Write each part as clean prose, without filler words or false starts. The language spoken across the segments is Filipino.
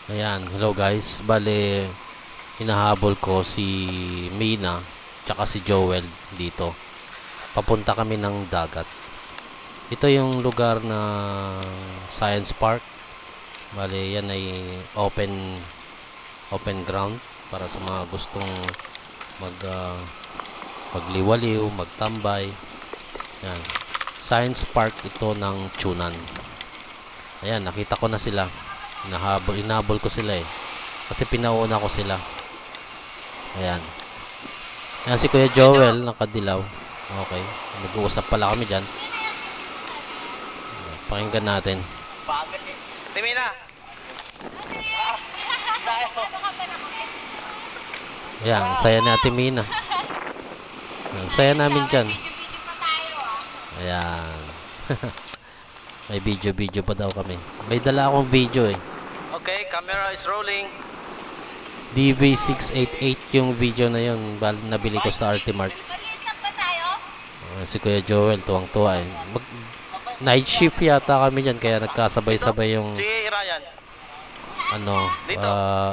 Ayan, hello guys. Bale, hinahabol ko si Mina tsaka si Joel dito. Papunta kami ng dagat. Ito yung lugar na Science Park. Bale, yan ay open ground para sa mga gustong mag magliwaliw, magtambay. Yan. Science Park ito ng Chunan. Ayan, nakita ko na sila. Inahabol ko sila eh. Kasi pinauna ko sila. Ayan. Ayan si Kuya Joel, nakadilaw. Okay. Mag-uusap pala kami dyan. Pakinggan natin. Timina! Ayan, ang saya ni Ate Mina. Ang saya namin dyan. Ayan. May video pa daw kami. May dala akong video eh. Okay, camera is rolling. DV688 yung video na yun. Nabili ko sa RT Mart. Si Kuya Joel, tuwang-tuwa eh. Night shift yata kami dyan. Kaya nagkasabay-sabay yung Sige, Ryan.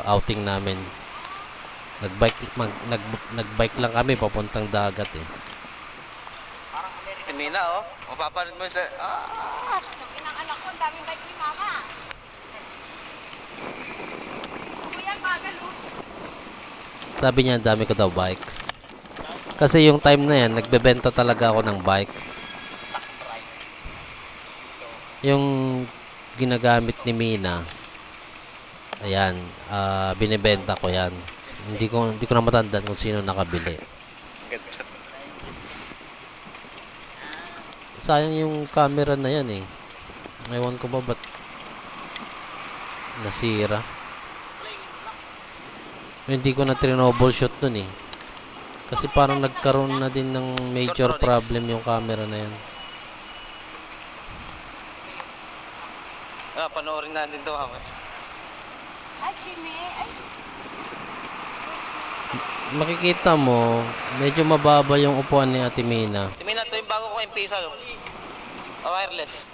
outing namin. Nagbike lang kami papuntang dagat eh. Timina, oh. Mapapalit mo sa... Inang anak ko, ang daming bike ni mama. Kuya, bagal oh. Sabi niya, ang dami ko daw bike. Kasi yung time na yan, nagbebenta talaga ako ng bike. Yung ginagamit ni Mina, ayan, binibenta ko yan. Hindi ko na matandaan kung sino nakabili. Sayang yung camera na yan eh. Ewan ko ba ba't nasira. Hindi ko na troubleshoot nun eh. Kasi parang nagkaroon na din ng major problem yung camera na yan. Panoorin natin to, ha. Ay, Jimmy. Ay, Makikita mo, medyo mababa yung upuan ni Ate Mina. Timina, ito yung bago ko M-Pesa, no? Wireless.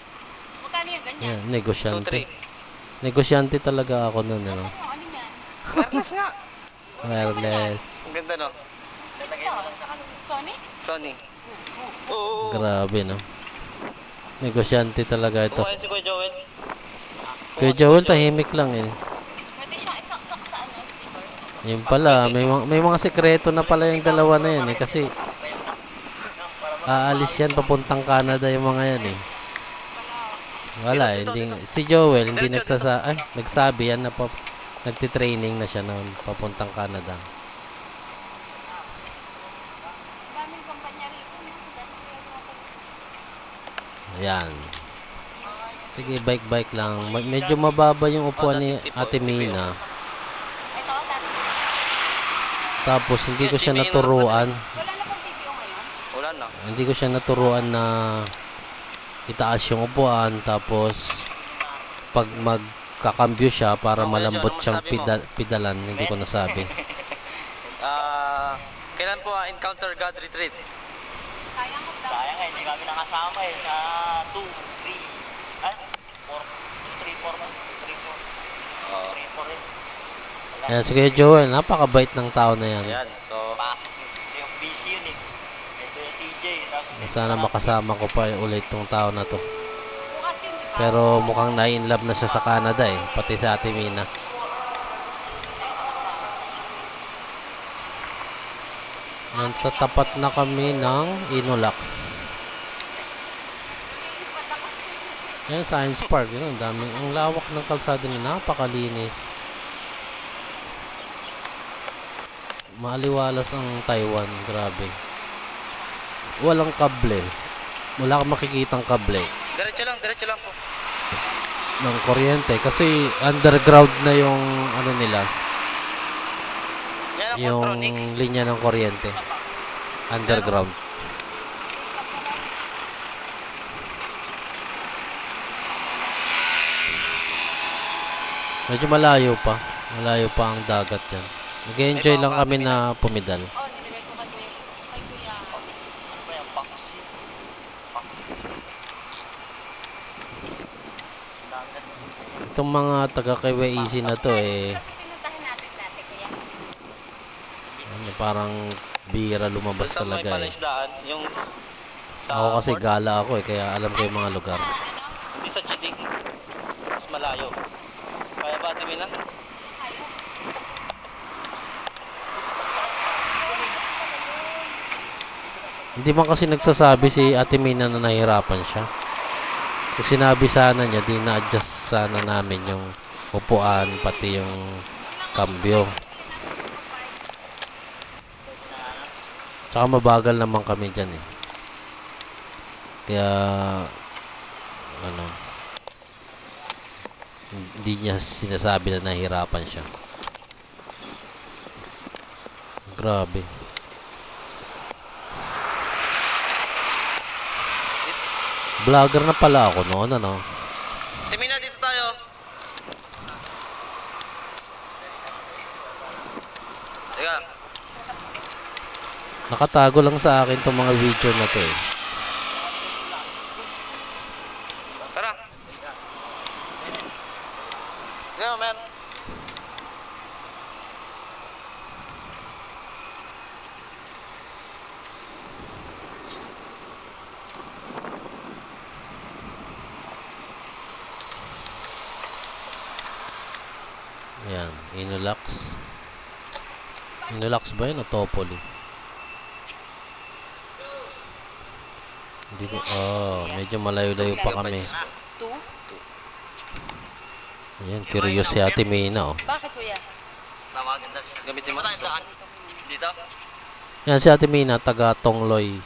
magkano yung ganyan? Yan, negosyante. 2-3. Negosyante talaga ako nun, ano. Saan yung ano yan? Wireless nga. Wireless. Ang ganda, no? Ito, Sony? Sony. Oo. Grabe, no. Negosyante talaga ito. Kumain si Kuya Joel. Kuya Joel, tahimik lang eh. Pwede siyang isaksak sa ano, speaker. Yun pala, may mga sekreto na pala yung dalawa na yan eh. Kasi aalis yan papuntang Canada yung mga yan eh. Wala eh. Si Joel hindi nagsabi yan na nagtitraining na siya noon papuntang Canada. Daming kumpanya rito. Ayan. Sige, bike lang. Medyo mababa yung upuan ni Ate Mina. Ito, tatlo. Tapos hindi ko siya naturuan. Wala na pang TPO ngayon? Wala na. Hindi ko siya naturuan na itaas yung upuan. Tapos pag magkakambyo siya para malambot siyang pedalan, hindi ko nasabi. Kailan po encounter God retreat? Sayang ko daw. Sayang hindi kami nakasama sa 2, 3, 4, 3, 4 man. 3, 4. 3, 4 rin. Ayan, si Kuya Joel, napakabait ng tao na yan. Ayan, so... Pasok yun. Yung busy yun eh. Ito yung TJ. Sana makasama ko pa ulit tong tao na to. Bukas yun, di ba? Pero mukhang na-inlove na siya sa Canada eh. Pati sa Ate Mina. Nasa tapat na kami ng Inulax. Yan, Science Park. Yun, ang lawak ng kalsada nila. Napakalinis. Maaliwalas ang Taiwan. Grabe. Walang kable. Wala kang makikitang kable Diretso lang po. ng kuryente. Kasi underground na yung ano nila. Yan ang Yung Contronics. linya ng kuryente. Underground. Medyo malayo pa. Malayo pa ang dagat yan. Nag-enjoy lang kami na pumidal. Oh, nilagay ko kay Kuya. Ano ba yung paksi? Itong mga taga KWEC na to Kasi pinuntahin natin dati, kuya. ano, parang bira Doon lumabas sa may talaga eh. palaisdaan, yung sa Ako kasi port, gala ako eh, kaya alam ko yung mga lugar. hindi sa GD. Mas malayo. Kaya ba, Ate Mina? Hindi man kasi nagsasabi si Ate Mina na nahihirapan siya. Kung sinabi sana niya, di na-adjust sana namin yung upuan, pati yung kambyo. Tsaka mabagal naman kami dyan eh. Kaya, ano, hindi niya sinasabi na nahihirapan siya. Grabe. Vlogger na pala ako noon, ano? Ate Mina, dito tayo. Teka, Nakatago lang sa akin tong mga video na to eh. tara. Teka, man. Ayan, Inulax. Inulax ba yun o Topoli? Hindi ko, medyo malayo-layo pa kami. 2? Ayan, curious si Ate Mina, oh. Bakit, kuya? Tawagan daw siya. Gamitin mo tayo. Dito? Yan si Ate Mina, taga Tingloy,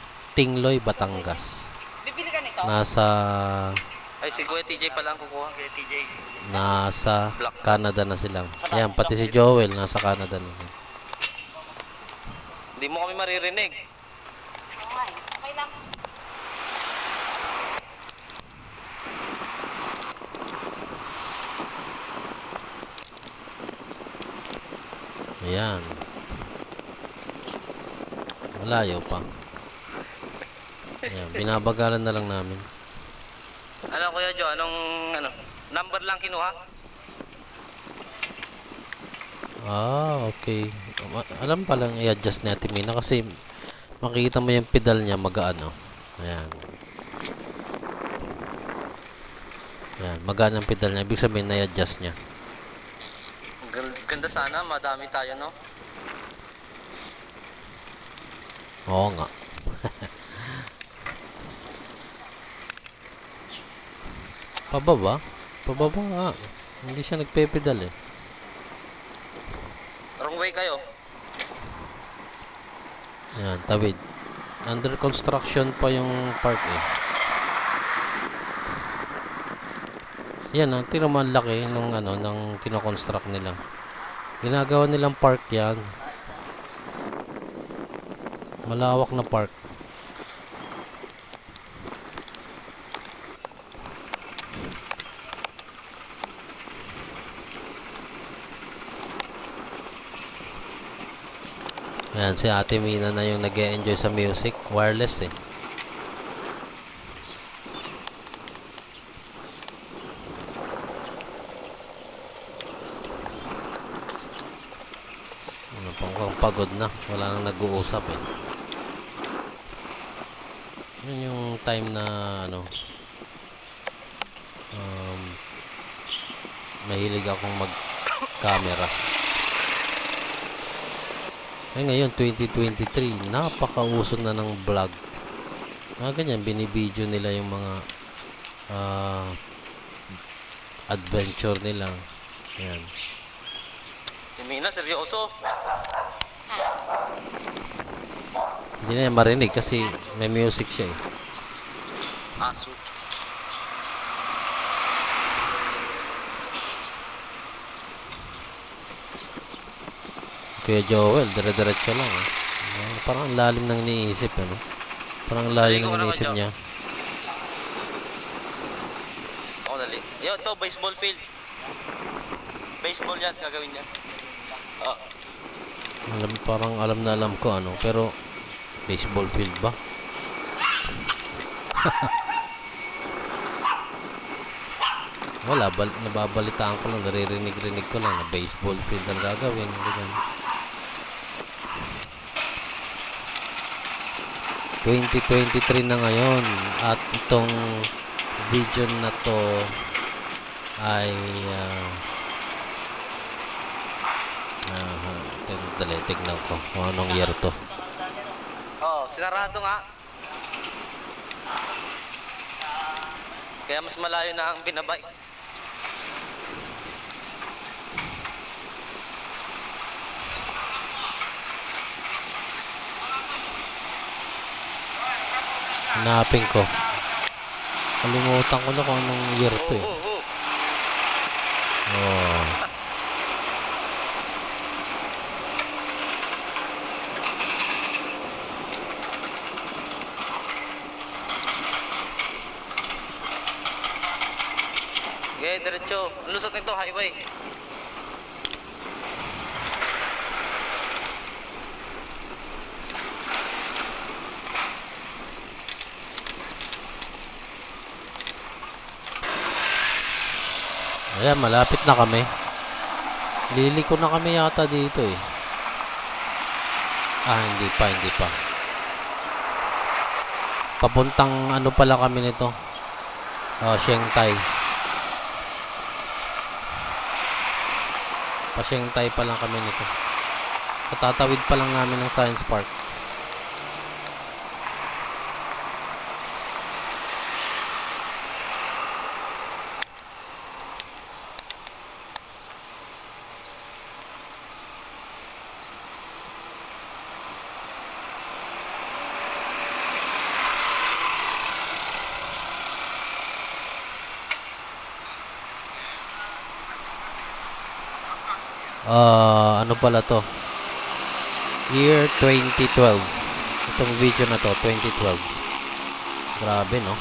Batangas. Bibili ka nito? Ay, si Kuya TJ pala ang kukuha. Kaya TJ. Nasa Canada na sila. Ayan, pati si Joel, nasa Canada na. Hindi mo kami maririnig. Okay, okay lang. Ayan. Malayo pa. Ayan, binabagalan na lang namin. Ano, Kuya Jo? Anong, number lang kinuha? Okay. Alam palang i-adjust ni Ate Mina kasi makikita mo yung pedal niya mag-ano. Ayan. Ayan, magaan ang pedal niya. Ibig sabihin na i-adjust niya. Ganda sana, madami tayo, no? Oo nga. Pababa? Pababa nga. Hindi siya nagpe-pedal eh. Wrong way kayo. Ayan, tawid. Under construction pa yung park eh. Yan, tingnan mo ang laki nung ng kino-construct nila. Ginagawa nilang park yan. Malawak na park. Ayan, si Ate Mina na yung nag-e-enjoy sa music. Wireless eh. Pang pagod na. Wala nang nag-uusap eh. Yun yung time na mahilig akong mag-camera. Ngayon 2023, napakauso na ng vlog. Ganyan, binibideo nila yung mga adventure nila. Ayan. Si Mina, seryoso. Hindi na yan marinig kasi may music siya eh. Aso. Kuya Joel, dire-diretso lang eh. Parang ang lalim ng iniisip, ano? Parang ang lalim ng iniisip niya. Ako dali. Yo, to baseball field. Baseball yan, gagawin niya. Oh. Parang alam na alam ko ano, pero baseball field ba? Wala, nababalitaan ko lang, naririnig-rinig ko lang na baseball field ang gagawin. Ganyan. 2023 na ngayon at itong video na to ay tignan ko kung anong year to. Oh, sinarado nga. Kaya mas malayo na ang binabay. Hanapin ko. Kalimutan ko na kung anong year to eh. Oh. Okay, diretso. Ang lusot nito, highway. Ayan, malapit na kami. Liliko na kami yata dito eh. Hindi pa. Papuntang ano pala kami nito? Shengtai. Pa-Shengtai pa lang kami nito. Katatawid pa lang namin ng Science Park. Ano pala to? Year 2012. Itong video na to, 2012. Grabe, no?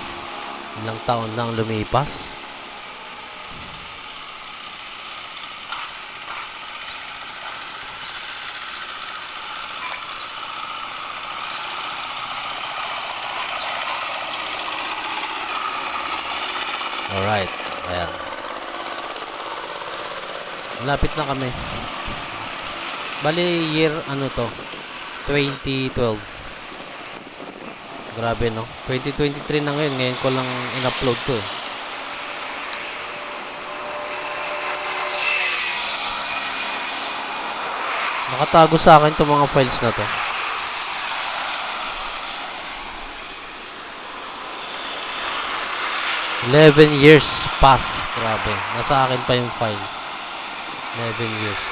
Ilang taon lang lumipas. Alright. Ayan. Malapit na kami. Bali, year ano to? 2012. Grabe, no? 2023 na ngayon. Ngayon ko lang in-upload to eh. Nakatago sa akin itong mga files na to. "11 years pass." Grabe. Nasa akin pa yung file. 11 years.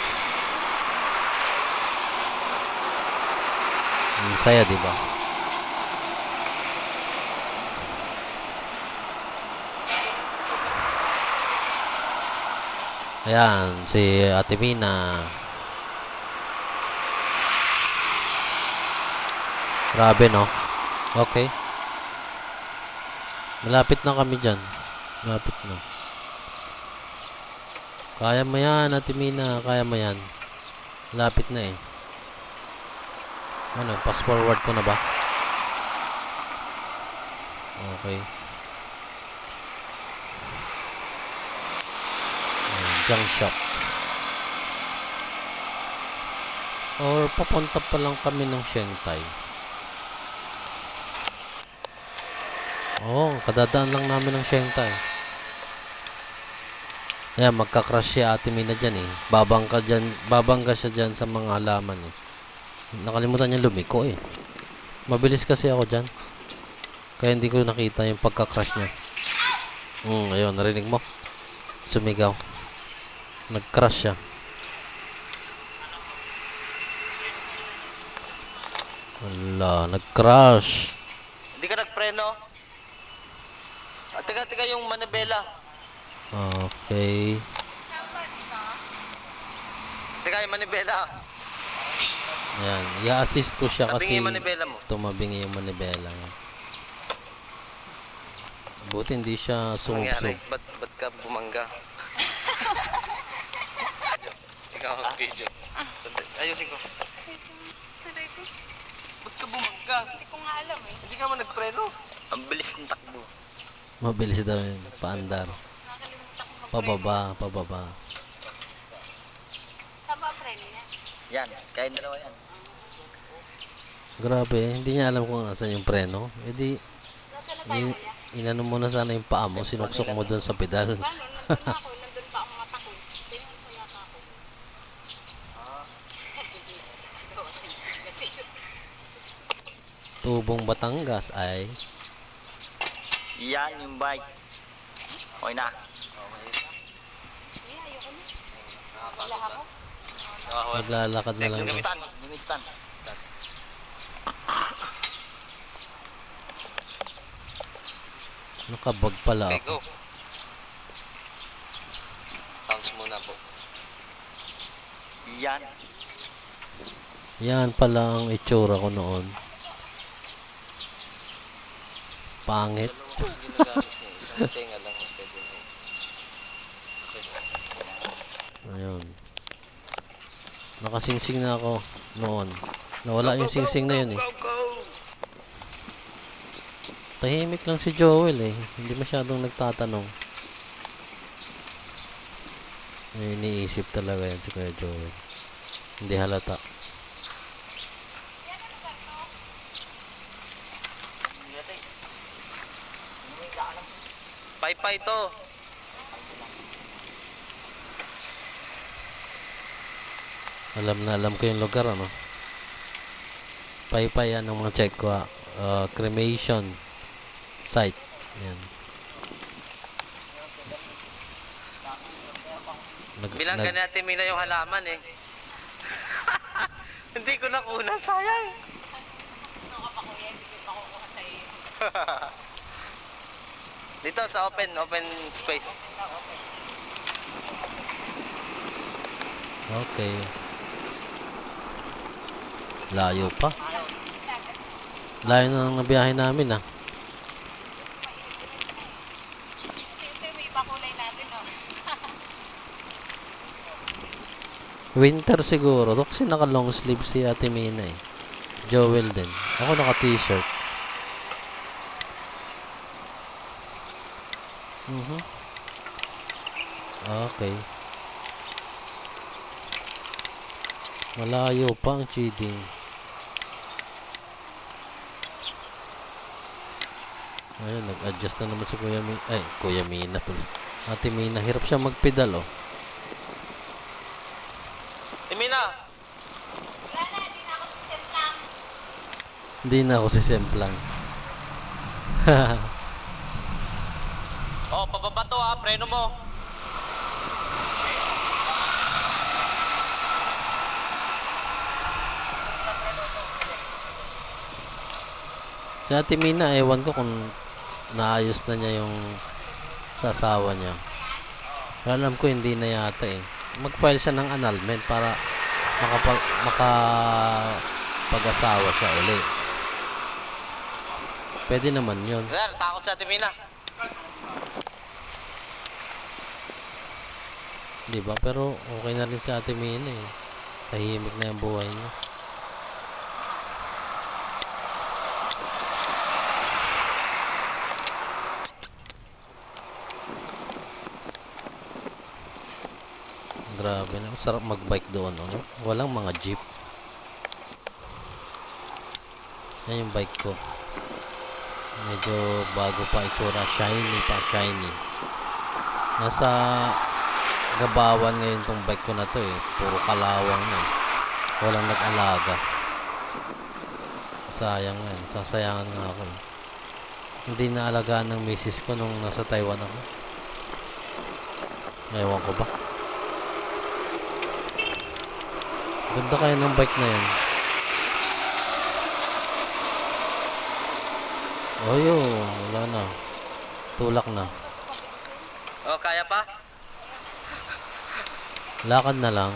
Saya, di ba? Ayan, si Ate Mina. Grabe, no? Okay. Malapit na kami dyan. Malapit na. Kaya mo yan, Ate Mina. Kaya mo yan. Malapit na eh. Ano, pass forward ko na ba? Okay. Junk shop. Or papunta pa lang kami ng Shengtai. Kadadaan lang namin ng Shengtai. Ayan, magka-crush si Ate Mina dyan eh. Babangka siya dyan sa mga halaman eh. Nakalimutan niya lumiko eh. Mabilis kasi ako dyan. Kaya hindi ko nakita yung pagka-crush niya. Ayun, narinig mo? Sumigaw. Nag-crush siya. Wala, nag-crush. Hindi ka nagpreno? Teka, yung manibela. Okay. Teka, yung manibela. Ayan, i-assist ko siya kasi Tabingi yung manibela mo. tumabingi yung manibela niya. Buti hindi siya Nangyari, sumubsob. ba't ka bumangga? Ikaw ang video. Ayusin ko. Ba't ka bumangga? Hindi ko nga alam eh. Hindi ka man nagpreno. Ang bilis ng takbo. Mabilis daw yun, paandar. Nakakalimutan ko Pababa, pababa. Saan ba ang preno niya? Yan, kahit dalawa yan. Grabe, hindi niya alam kung asan yung preno. E di, Nasaan na tayo kuya? inano mo na sana yung paa mo, sinuksok mo doon sa pedal. Paano? Nandun na ako. Nandun pa ang mata ko. Tingnan ko yata ako. Kasi Tubong Batangas ay Yan yung bike. Okay na. ayoko na. Wala ako. maglalakad na lang. Yung stand. Yung stand. Nakabag pala Okay, ako. go. Sounds muna po. Yan. Yan pala ang itsura ko noon. Pangit. Dalawa kasi ginagamit niya. Isang tenga lang ang pwede mo. Ayun. Nakasingsing na ako noon. Nawala yung singsing na yun eh. Go, go! Tahimik lang si Joel eh. Hindi masyadong nagtatanong. May iniisip talaga yan si Kuya Joel. Hindi halata. Paypay to. Alam na alam ko yung lugar ano. Paypay yan ang mga check ko. Cremation site. Yan. Bilanggan natin Mina yung halaman eh. Hindi ko nakunan, sayang. Ano ka pa kuya? Hindi ko pa kukuha sa iyo. Dito sa open space. Okay. Layo pa. Layo na ng nabiyahe namin ah. Ito may iba kulay natin oh. Winter siguro. Kasi naka long sleeve si Ate Mina eh. Joel din. Ako naka t-shirt. Okay. Malayo pa ang cheating. Ayun, nag-adjust na naman si Kuya Mina. Ay, Kuya Mina pala. Ate Mina, hirap siya magpedal oh. Mina, Wala na, hindi na ako sisemplang. Hindi na ako sisemplang. oh, pababa to ha, preno mo. Si Ate Mina, ewan ko kung naayos na niya yung sasawa niya. Pero alam ko hindi na yata eh. Mag-file siya ng annulment para makapag-asawa siya uli. Pwede naman yun. Wala, takot sa atin Mina. Diba? Pero okay na rin si Ate Mina eh. Tahimik na yung buhay niya. Grabe na. Sarap mag-bike doon. Ano? Walang mga jeep. Yan yung bike ko. Medyo bago pa itsura. Shiny pa. Shiny. Nasa Gabawan ngayon tong bike ko na to eh. Puro kalawang na eh. Walang nag-alaga. Sayang nga eh. Sasayangan nga ako eh. Hindi na alagaan ng misis ko nung nasa Taiwan ako. Ewan ko ba. Ganda kaya ng bike na yan. Oh yun. Wala na. Tulak na. Oh, kaya pa? Lakad na lang.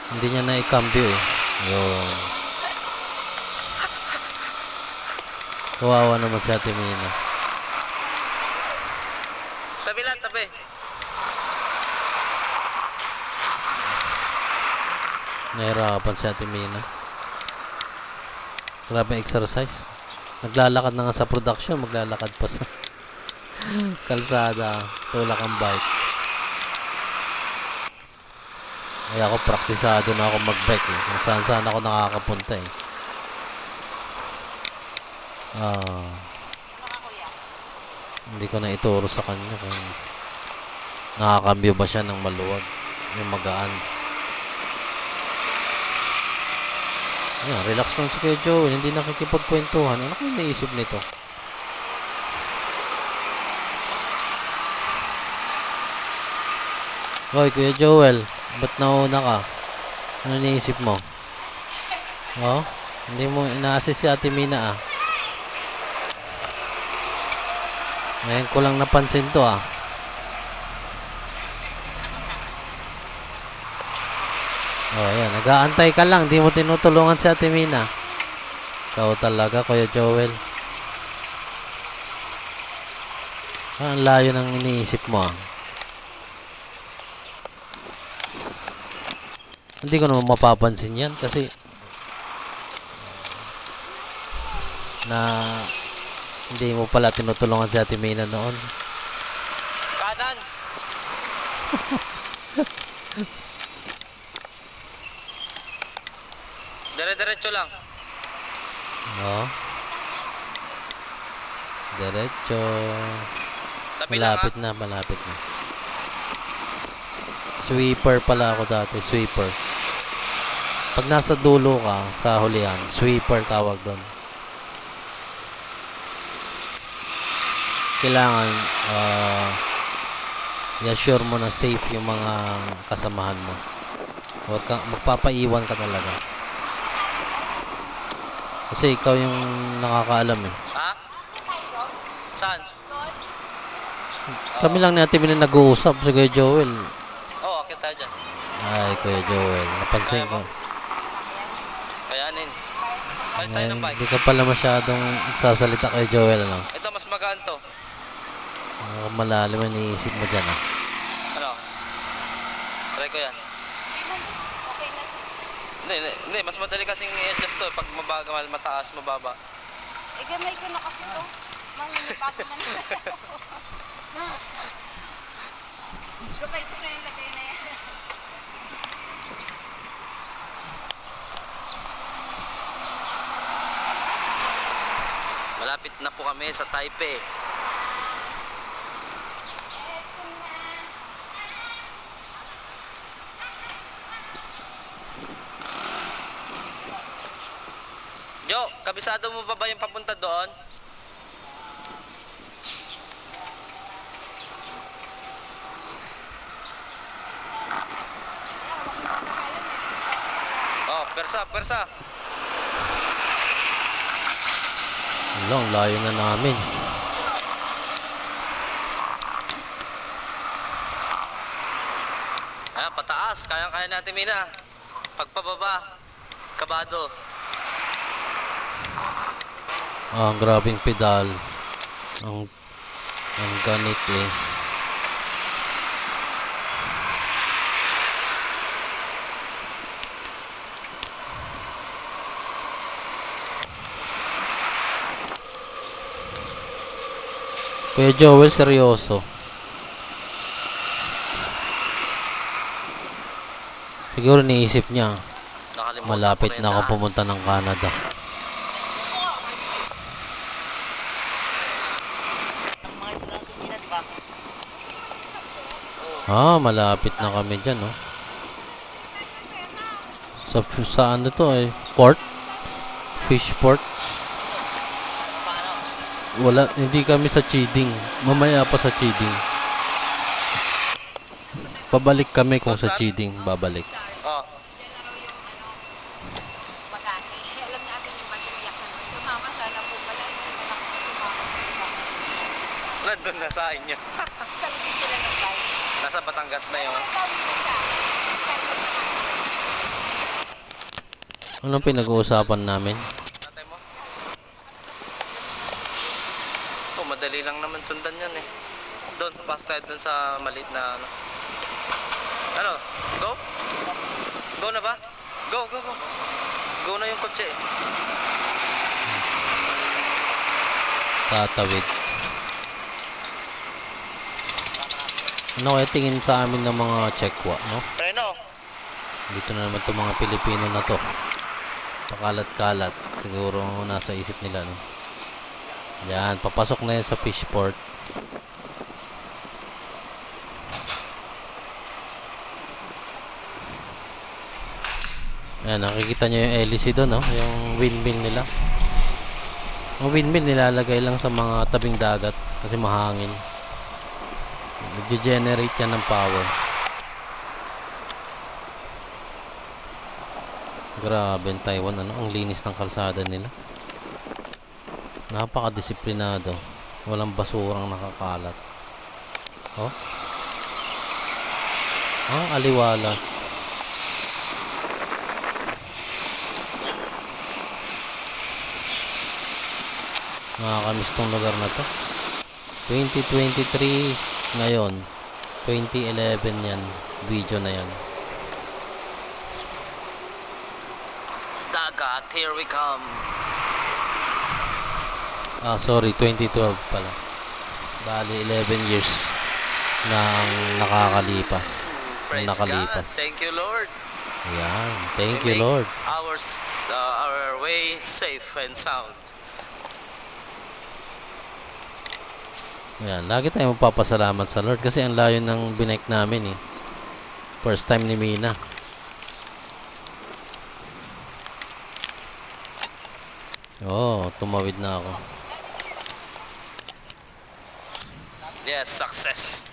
Hindi niya na ikambyo eh. Yun. Kawawa naman si Ate Mina. Tabi lang, tabi. Nahirapan si Ate Mina. Grabe exercise. Naglalakad na nga sa production. Maglalakad pa sa kalsada. Tulak ang bike. Kaya ako praktisado na ako mag-bike eh. Kung saan saan ako nakakapunta eh. Ah, Baka kuya. hindi ko na ituro sa kanya kung nakakambyo ba siya ng maluwag. Yung magaan. Ayan, relax lang si Kuya Joel. Hindi nakikipagkwentuhan. Ano kaya naisip nito? Hoy, Kuya Joel. Ba't nauna ka? Ano naisip mo? Oh? Hindi mo ina-assist si Ate Mina ah. Ngayon ko lang napansin to ah. Oh, ayan. Nag-aantay ka lang. Di mo tinutulungan si Ate Mina. Ikaw talaga, Kuya Joel. Ang layo ng iniisip mo ah. Hindi ko naman mapapansin yan kasi na hindi mo pala tinutulungan si Ate Mina noon. Kanan! Dire-diretso lang. No? Diretso. Tabi lang Malapit na, malapit na. Sweeper pala ako dati, sweeper. Pag nasa dulo ka sa hulihan, sweeper tawag doon. Kailangan i-assure mo na safe yung mga kasamahan mo. Huwag kang magpapaiwan ka talaga. Kasi ikaw yung nakakaalam eh. Ha? Saan? Kami lang natin nag-uusap si Kuya Joel. Oo, akit tayo dyan. Ay, Kuya Joel, napansin ko. Kayanin. Palit tayo ng bike. Hindi ka pala masyadong sasalita kay Joel, ano? Ito, mas magaan to. Malalim ang iniisip mo dyan, ah. Ano? Try ko yan. Okay na. Hindi, mas madali kasing i-adjust to. Pag mabaga, mataas, mababa. Eh, gamay ko na kasi to. Manginipako na nila. Gamay ko na yung lagay na yan. Malapit na po kami sa Taipei. Jo, kabisado mo ba yung papunta doon? Oh, persa, persa. Long, layo na namin. Ayan, pataas. Kayang-kaya natin, Mina. Pagpababa, kabado. Ah, ang grabing pedal. Ang ganit eh. Kuya Joel, seryoso. Siguro niisip niya, Nakalimutan malapit ko na ako yung pumunta ng Canada. Ang mga isa natin nila, di ba? Ah, malapit na kami dyan, no? Sa ano to eh? Port? Fish port? Paano? Wala, hindi kami sa Chiding. Mamaya pa sa Chiding. Babalik kami kung sa Chiding, babalik. Oh, Yan na raw yung Makati. Alam natin yung bagriyak na nun. Sumama sana po pala. Hindi na ako sumama. nandun na sa inyo. Sabi sila ng bike. Nasa Batangas na yun. Sabi ko siya. Anong pinag-uusapan namin? Tatay mo? Oh, madali lang naman sundan yan eh. Doon, pasok tayo doon sa maliit na ano. Ano? Go? Go na ba? Go, go, go. Go na yung kotse eh. Tatawid. Ano kaya tingin sa amin ng mga checkwa, no? Preno. Dito na naman itong mga Pilipino na to. Pakalat-kalat. Siguro nasa isip nila, no? Yan, papasok na yan sa fishport. Ayan, nakikita nyo yung hélice doon, no? Yung windmill nila. Yung windmill nilalagay lang sa mga tabing dagat kasi mahangin. Nag-generate yan ng power. Grabe ang Taiwan, ano? Ang linis ng kalsada nila. Napaka-disiplinado. Walang basurang nakakalat. Oh. Ang aliwalas. Nakakamiss tong lugar na to. 2023 ngayon. 2011 yan. Video na yan. Dagat, here we come. Ah, sorry, 2012 pala. Bali, 11 years nang nakakalipas. Praise Nakalipas. God. Thank you, Lord. Ayan. Thank you, Make Lord. Our way safe and sound. Ayan. Lagi tayong magpapasalamat sa Lord kasi ang layo ng binike namin eh. First time ni Mina. Oh, tumawid na ako. Yes, success.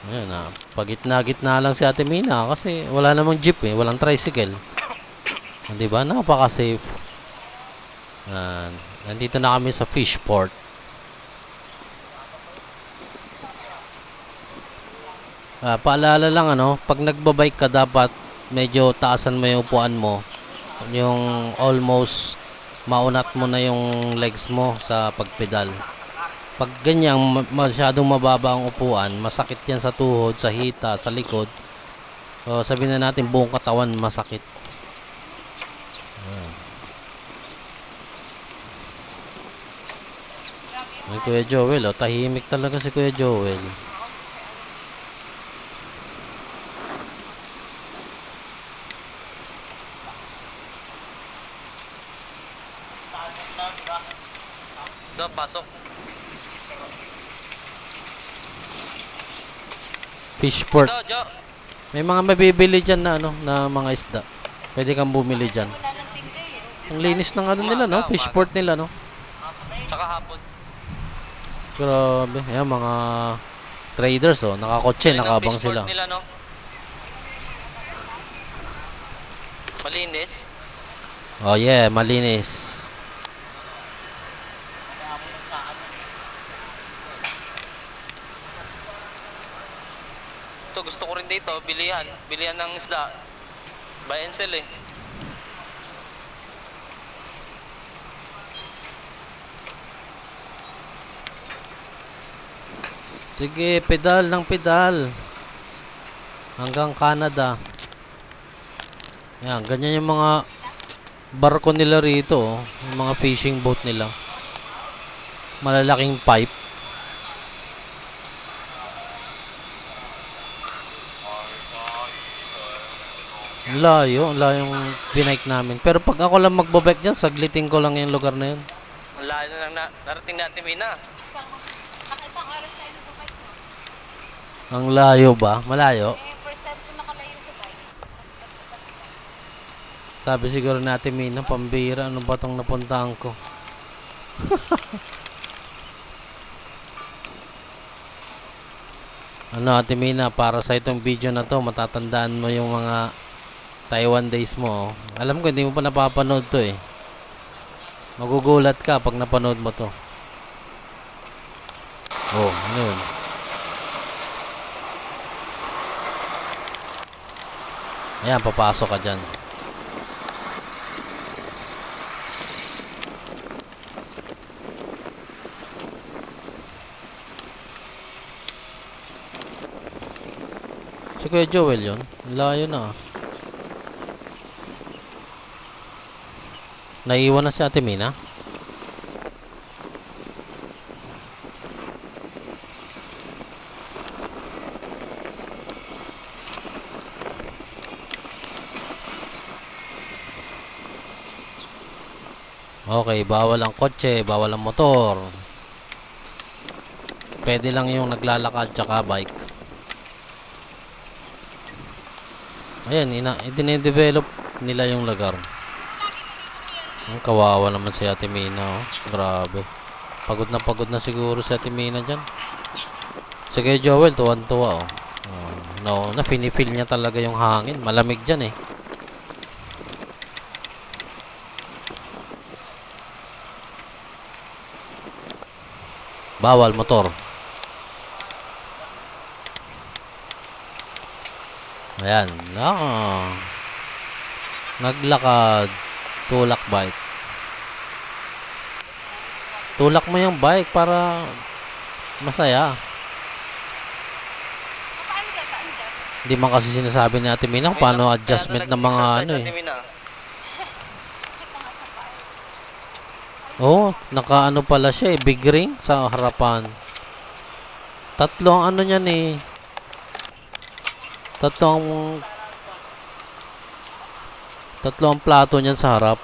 Ayan na. Pagitna-gitna lang si Ate Mina kasi wala namang jeep eh. Walang tricycle. Diba? Napaka-safe. Ayan. Nandito na kami sa fishport. Paalala lang ano, pag nagbabike ka dapat medyo taasan mo yung upuan mo. Yung almost maunat mo na yung legs mo sa pagpedal. Pag ganyan masyadong mababa ang upuan, masakit yan sa tuhod, sa hita, sa likod. O sabihin na natin buong katawan masakit. Ay, Kuya Joel, oh, tahimik talaga si Kuya Joel. Doon, pasok. Fishport. Ito, Jo. May mga mabibili dyan na ano, na mga isda. Pwede kang bumili dyan. Wala ng tinda eh. Ang linis ng ano nila, no? Fishport nila, no? Saka hapon. Grabe. Ayan, mga traders, oh. Nakakotse, Ayun ang nakabang fishport sila. nila, no? Malinis. Oh, yeah, malinis. Ito, gusto ko rin dito, bilihan. Bilihan ng isda. Buy and sell eh. Sige, pedal ng pedal. Hanggang Canada. Yan, ganyan yung mga barko nila rito, oh. Yung mga fishing boat nila. Malalaking pipe. Ang layo yung binike namin. Pero pag ako lang magbabike dyan, saglitin ko lang yung lugar na yun. Ang layo na lang narating natin, Mina. Naka-isang oras tayo nagbabike mo. Ang layo ba? Malayo? Eh, first time ko nakalayo sa bike. Sabi siguro natin, Mina, pambira. Ano ba itong napuntahan ko? Ano, Ate Mina, para sa itong video na to, matatandaan mo yung mga Taiwan days mo. Oh. Alam ko, hindi mo pa napapanood to eh. Magugulat ka pag napanood mo to. Oh, ano yun? Ayan, papasok ka dyan. Si Kuya Joel yun. Layo na. Naiiwan na si Ate Mina. Okay, bawal ang kotse, bawal ang motor. Pwede lang yung naglalakad tsaka bike. Ayan, dinidevelop nila yung lugar. Ang kawawa naman si Ate Mina, oh. Grabe. Pagod na siguro si Ate Mina dyan. Sige, Joel, tuwan-tuwa, oh. No, pinifeel niya talaga yung hangin. Malamig dyan, eh. Bawal motor. Ayan. Naglakad. Tulak bike. Tulak mo yung bike para masaya. Paano ka taan dyan? Hindi man kasi sinasabi ni Ate Mina kung paano adjustment ng mga ano eh. Oo, nakaano pala siya eh. Big ring sa harapan. Tatlo ang ano niyan eh. Tatlo ang plato niyan sa harap.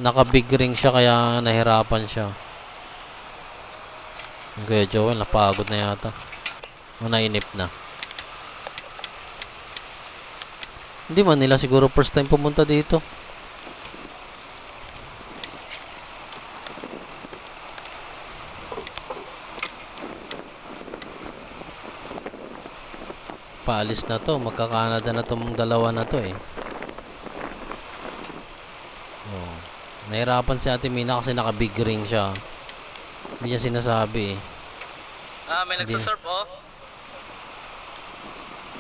Naka-big ring siya kaya nahirapan siya. Okay, Joel, napagod na yata. O nainip na. Hindi man nila siguro first time pumunta dito. Paalis na to, magka-Canada na tong dalawa na to eh. Oh. Nahirapan si Ate Mina kasi naka-big ring siya. Hindi niya sinasabi eh. May nagsasurf, oh.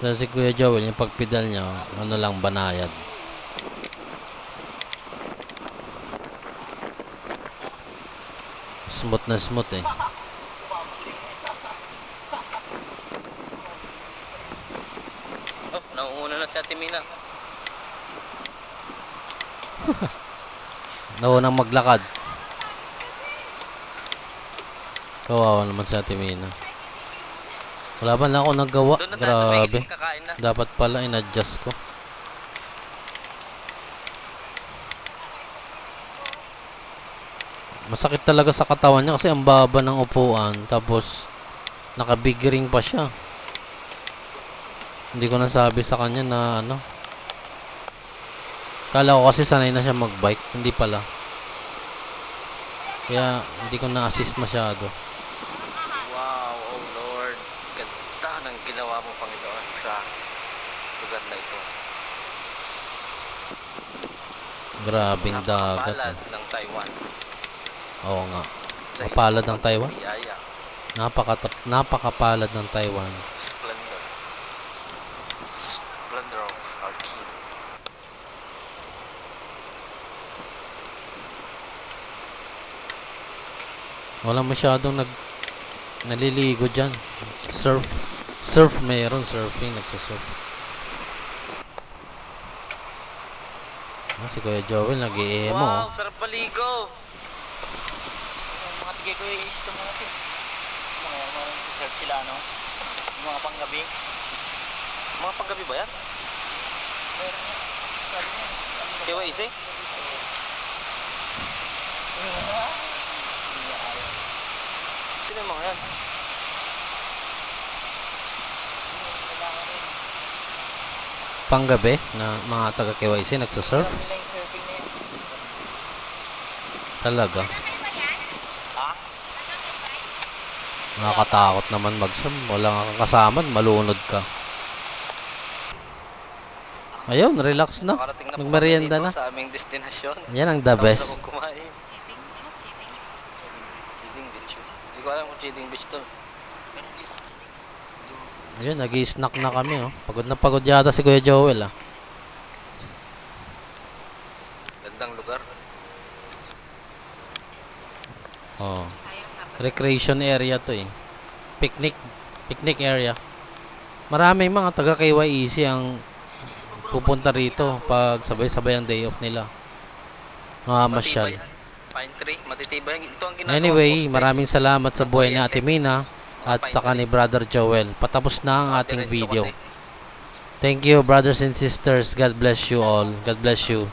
So, si Kuya Joel, yung pagpedal niya, ano lang, banayad. Smooth na smooth eh. Oh, nauuna na si Ate Mina. Naunang maglakad. Kawawa naman si Ate Mina. Wala ba na ako nagawa? Doon na tayo, Grabe. may kakain na. Dapat pala in-adjust ko. Masakit talaga sa katawan niya kasi ang baba ng upuan. Tapos, naka-big ring pa siya. Hindi ko nasabi sa kanya na ano. Kala ko kasi sanay na siya mag-bike. Hindi pala. Kaya, hindi ko na-assist masyado. Wow, oh Lord. Ganda ng ginawa mo, Panginoon, sa lugar na ito. Grabing dagat. Napakapalad ng Taiwan. Oo nga. Sa Mapalad iyong ng Taiwan? biyaya. Napakapalad ng Taiwan. Splendor. Splendor of our King. Wala masyadong naliligo dyan. Surf mayroon. Surfing. Nagsasurf. Si Kuya Joel nag-i-emo. Wow, sarap maligo. Mga tigay ko yung isip ng mga ito. Mga nagsisearch sila, no? Yung mga panggabi. Mga panggabi ba yan? Meron nga. Sabi niya. KYC? Sino yung mga yan? Panggabi na mga taga KYC nagsasurf. Alam nila yung surfing na yun. Talaga. Ha? Nakakatakot naman mag-surf. Wala kang kasama. Malunod ka. Ayun, relax na. Nakarating na po Magmerienda kami na. dito sa aming destinasyon. Yan ang the Tapos best. akong kumain. Cheating? Ano cheating? Cheating beach. Hindi ko alam kung cheating beach to. Ayun, nag-i-snack na kami. Oh. Pagod yata si Kuya Joel. Ah. Gandang lugar. Oh. Sayang na. Recreation area to eh. Picnic area. Maraming mga taga KYEC ang pupunta rito pag sabay-sabay ang day off nila. Mga masyal. Matibay yan. Pine tree. Matitibay. Ito ang ginagawa Anyway, ko. maraming salamat sa buhay ni Ate Mina at saka ni Brother Joel. Patapos na ang ating Diretso video. kasi. Thank you brothers and sisters. God bless you all. God bless you.